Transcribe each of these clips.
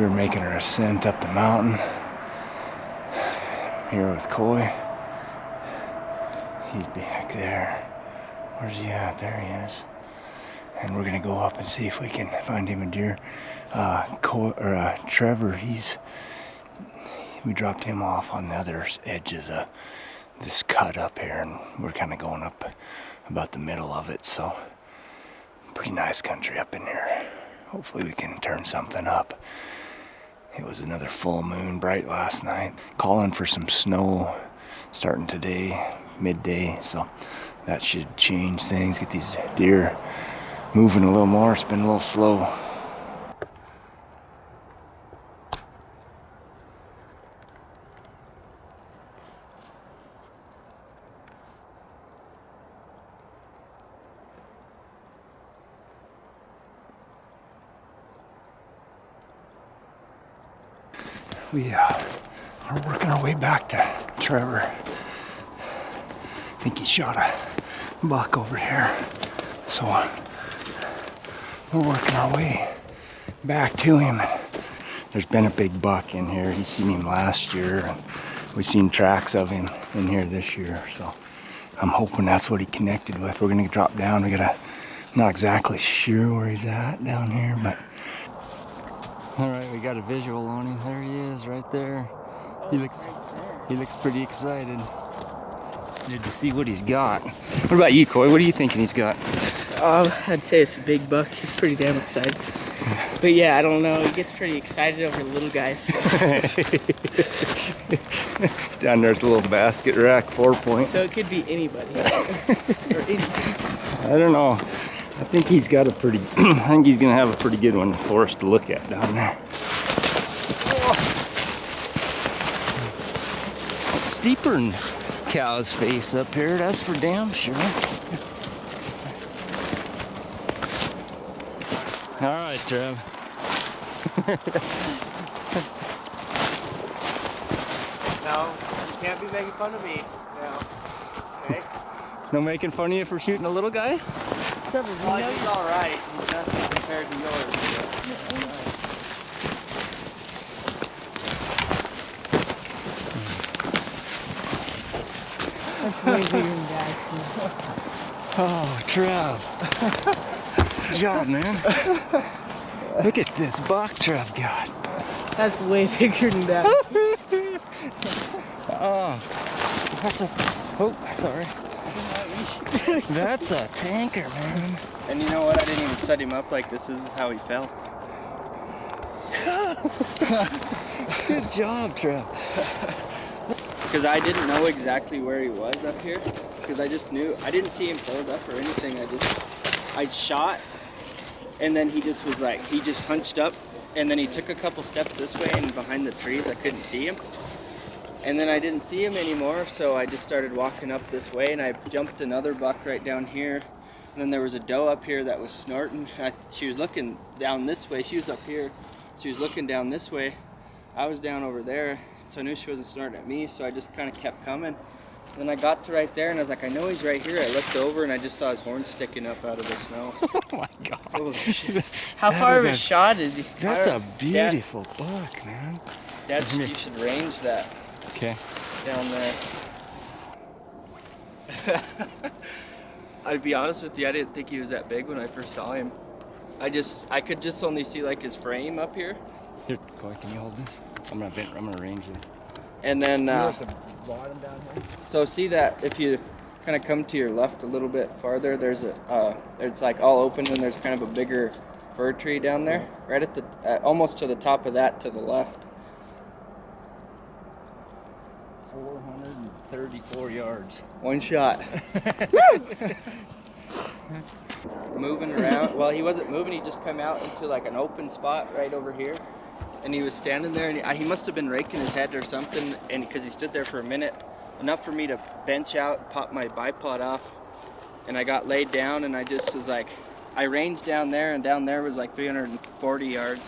were making our ascent up the mountain here with Coy. He's back there. Where's he at? There he is. And we're gonna go up and see if we can find him a deer. Trevor, we dropped him off on the other edge of this cut up here, and we're kind of going up about the middle of it, so pretty nice country up in here. Hopefully we can turn something up. It was another full moon, bright last night. Calling for some snow starting today, midday, so that should change things, get these deer moving a little more. It's been a little slow. We are working our way back to Trevar. I think he shot a buck over here. So we're working our way back to him. There's been a big buck in here. He's seen him last year, and we've seen tracks of him in here this year. So I'm hoping that's what he connected with. We're gonna drop down. I'm not exactly sure where he's at down here, but all right, we got a visual on him. There he is, right there. He looks pretty excited. Need to see what he's got. What about you, Coy? What are you thinking he's got? I'd say it's a big buck. He's pretty damn excited. But yeah, I don't know. He gets pretty excited over little guys. Down there's a little basket rack, 4-point. So it could be anybody. Or anything. I don't know. I think he's got I think he's gonna have a pretty good one for us to look at down there. It's steeper than Cow's face up here, that's for damn sure. All right, Trev. No, you can't be making fun of me. No. Okay? No making fun of you for shooting a little guy? Trevor, he's alright. He's nothing compared to yours. That's way bigger than that. Oh, Trev. Good job, man. Look at this buck Trev got. That's way bigger than that. Oh, sorry. That's a tanker, man. And you know what? I didn't even set him up like this. This is how he fell. Good job, Trev. Because I didn't know exactly where he was up here. Because I just knew. I didn't see him fold up or anything. I shot. And then he just was like, he just hunched up. And then he took a couple steps this way, and behind the trees, I couldn't see him. And then I didn't see him anymore, so I just started walking up this way, and I jumped another buck right down here. And then there was a doe up here that was snorting. She was looking down this way. She was up here. She was looking down this way. I was down over there, so I knew she wasn't snorting at me, so I just kind of kept coming. And then I got to right there, and I was like, I know he's right here. I looked over, and I just saw his horn sticking up out of the snow. Oh my God. Oh, shit. How far of a shot is he? That's a beautiful buck, man. Dad, you should range that. Okay. Down there. I'd be honest with you, I didn't think he was that big when I first saw him. I could just only see like his frame up here. Here, Coy, can you hold this? I'm gonna range it. And then, at the bottom down here? so see that if you kind of come to your left a little bit farther, there's it's like all open, and there's kind of a bigger fir tree down there, right at the, almost to the top of that to the left. 434 yards. One shot. Moving around. Well, he wasn't moving. He just come out into like an open spot right over here, and he was standing there. And he must have been raking his head or something. And because he stood there for a minute, enough for me to bench out, pop my bipod off, and I got laid down. And I just was like, I ranged down there, and down there was like 340 yards.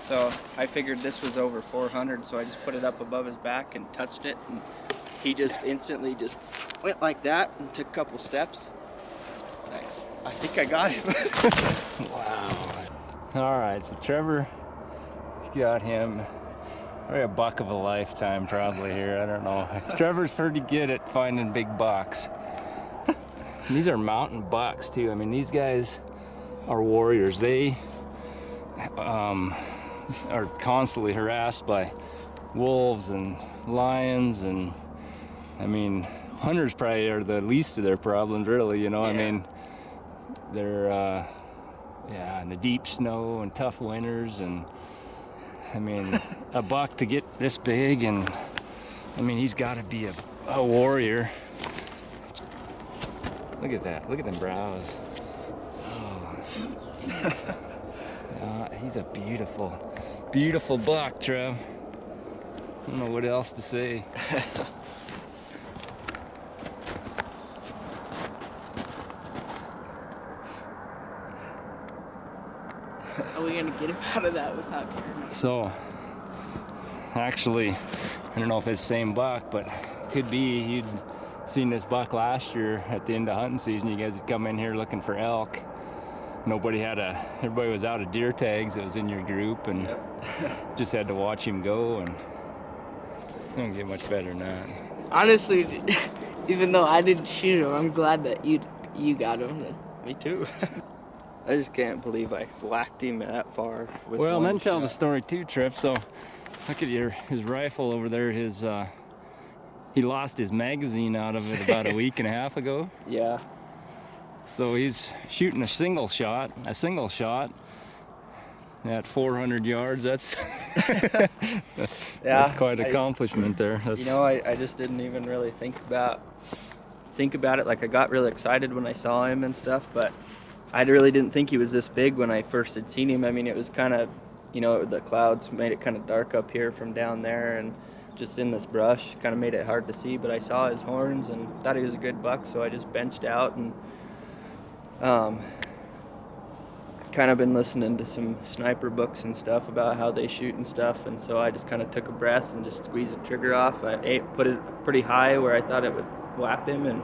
So I figured this was over 400. So I just put it up above his back and touched it. And he just instantly just went like that and took a couple steps. So I think I got him. Wow. All right, so Trevor got him. Probably a buck of a lifetime probably here, I don't know. Trevor's pretty good at finding big bucks. These are mountain bucks too. I mean, these guys are warriors. They are constantly harassed by wolves and lions, and I mean, hunters probably are the least of their problems really, you know. Yeah. I mean, they're yeah, in the deep snow and tough winters, and I mean, a buck to get this big, and I mean, he's got to be a warrior. Look at that. Look at them brows. Oh. He's a beautiful, beautiful buck, Trev. I don't know what else to say. How are we gonna get him out of that without tearing him? So, actually, I don't know if it's the same buck, but could be you'd seen this buck last year at the end of hunting season. You guys had come in here looking for elk. Everybody was out of deer tags that was in your group, and just had to watch him go, and it don't get much better than that. Honestly, even though I didn't shoot him, I'm glad that you got him. Me too. I just can't believe I whacked him that far with Well, and one then tell the shot. story too, Triff. So, look at his rifle over there. He lost his magazine out of it about a week and a half ago. Yeah. So he's shooting a single shot at 400 yards. That's that's quite an accomplishment there. You know, I just didn't even really think about it. Like, I got really excited when I saw him and stuff, but I really didn't think he was this big when I first had seen him. I mean, it was kind of, you know, the clouds made it kind of dark up here from down there, and just in this brush kind of made it hard to see, but I saw his horns and thought he was a good buck, so I just benched out and kind of been listening to some sniper books and stuff about how they shoot and stuff, and so I just kind of took a breath and just squeezed the trigger off. I put it pretty high where I thought it would whap him, and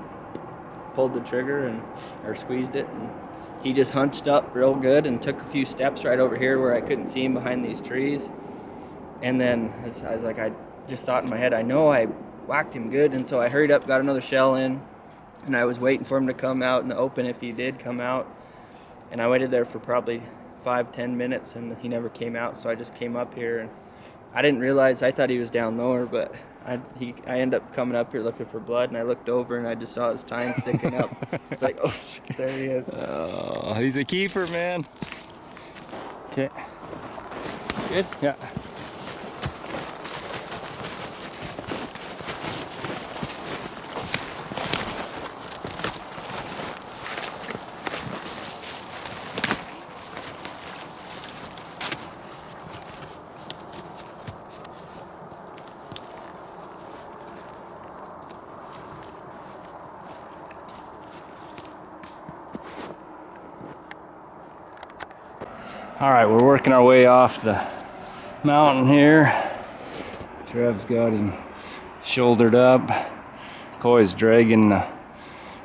pulled the trigger or squeezed it, and he just hunched up real good and took a few steps right over here where I couldn't see him behind these trees. And then I was like, I just thought in my head, I know I whacked him good, and so I hurried up, got another shell in, and I was waiting for him to come out in the open if he did come out. And I waited there for probably 5-10 minutes, and he never came out, so I just came up here, and I didn't realize, I thought he was down lower, but I ended up coming up here looking for blood, and I looked over and I just saw his tine sticking up. It's like, oh, there he is. Oh, he's a keeper, man. Okay. Good? Yeah. All right, we're working our way off the mountain here. Trev's got him shouldered up. Coy's dragging the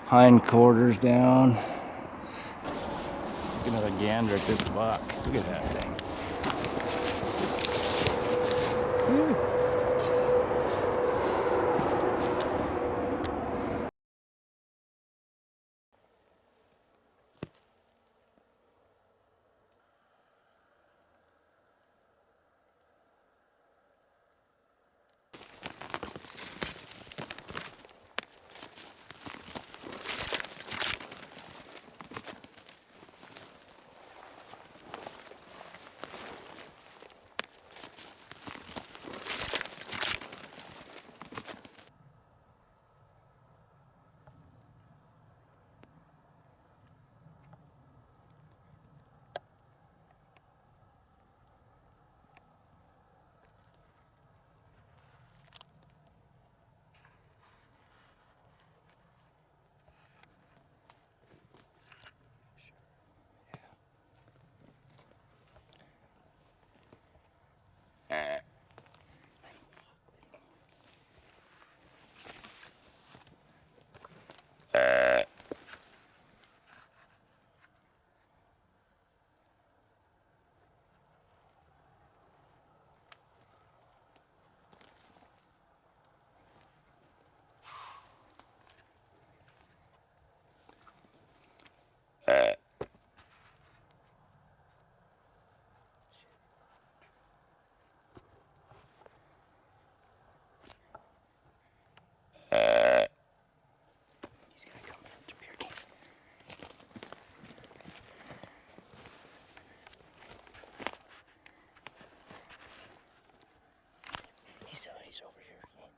hindquarters down. Look at another gander at this buck. Look at that thing. Woo. He's gonna come to beer camp. He's over here again.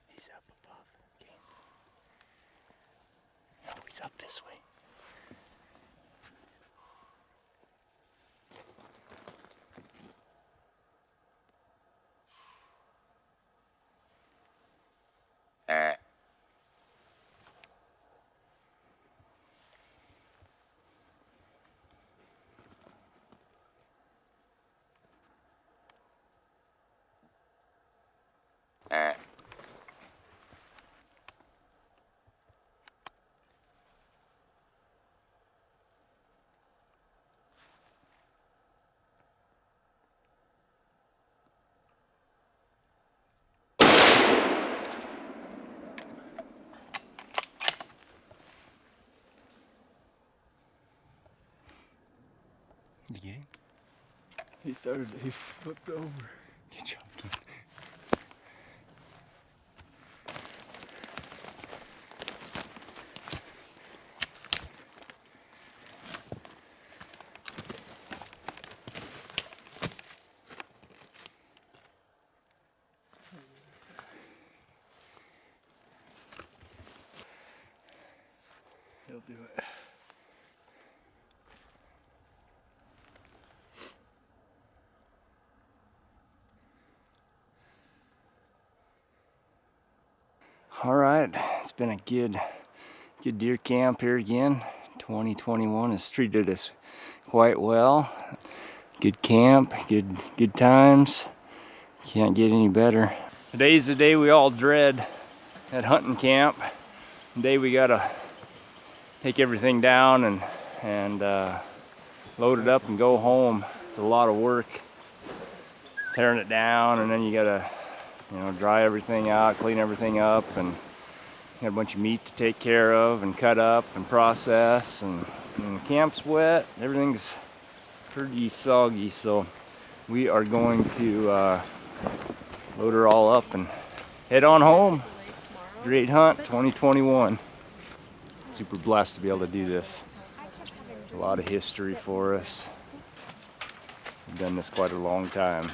He's up above. Okay. No, he's up this way. Did you get him? He flipped over. Good job, Kane. He'll do it. All right, it's been a good deer camp here again. 2021 has treated us quite well. Good camp, good times. Can't get any better. Today's the day we all dread at hunting camp. The day we gotta take everything down and load it up and go home. It's a lot of work tearing it down, and then you gotta dry everything out, clean everything up, and you got a bunch of meat to take care of and cut up and process, and the camp's wet, everything's pretty soggy, so we are going to load her all up and head on home. Great hunt 2021. Super blessed to be able to do this. A lot of history for us. We've done this quite a long time.